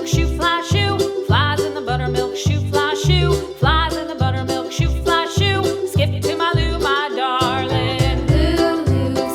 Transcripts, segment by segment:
buttermilk shoe, fly shoe. Flies in the buttermilk shoe, fly shoe. Flies in the buttermilk shoe, fly shoe. Skip to my Lou, my darling. Lou,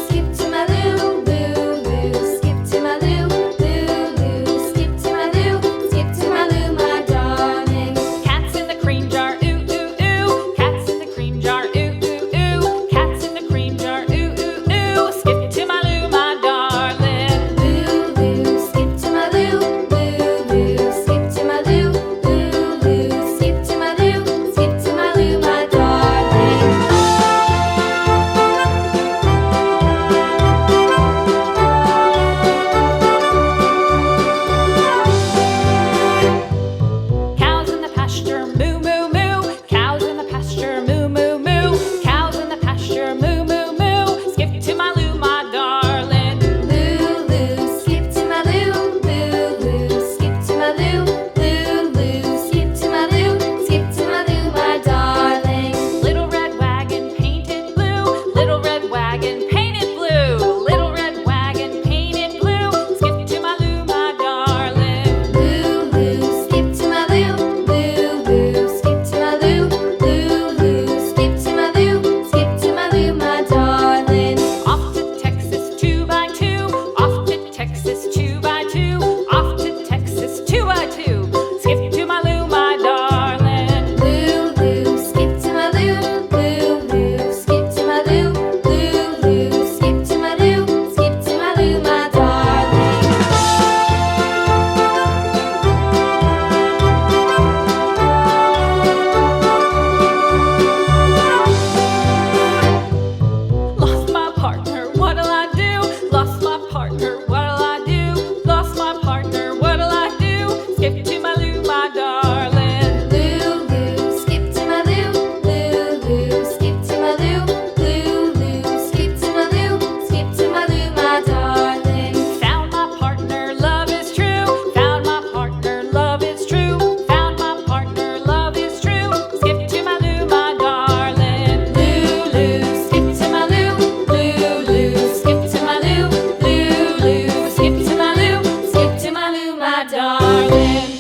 skip to my Lou, Lou, skip to my Lou, Lou, skip to my Lou, skip to my Lou, my darling. Cats in the cream jar, ooh, ooh, ooh. Cats in the cream jar, ooh, ooh, ooh. Cats in the cream jar, ooh, ooh, ooh. Skip to my Lou, my darling. Lou, skip to my Lou, Lou, skip to my Lou, Lou, skip to my Lou, skip to my Lou, my darling. Cows in the pasture, moo, moo, moo. Cows in the pasture, moo, moo, moo. Cows in the pasture, moo, moo, moo. Skip to my Lou, my darling. Lou, skip to my Lou, Lou, skip to my Lou, Lou, skip to my Lou, skip to my Lou, my darling. Little red wagon painted blue. Little red wagon painted blue. Little red wagon painted blue. Skip to my Lou, my darling. Lou, skip to my Lou, Lou, skip to my Lou, Lou, skip to my Lou, skip to my Lou, my darling. Off to Texas 2x2. Off to Texas 2x2. Off to Texas 2x2. Skip to my Lou, my darling. Lou, skip to my Lou, Lou, skip to my Lou, Lou, skip to my Lou, skip to my Lou, my darling. Lost my partner, what'll I do? Lost my partner, what'll I do? Lost my partner, what'll I do? Skip to my Lou, my darling. Lou, skip to my Lou, Lou, skip to my Lou, Lou, skip to my Lou, skip to my Lou, my darling. Found my partner, love is true. Found my partner, love is true. Found my partner, love is true. Skip to my Lou, my darling. Lou, skip to my Lou, Lou, skip to my Lou, Lou, skip to my Lou, skip to my Lou, my darling.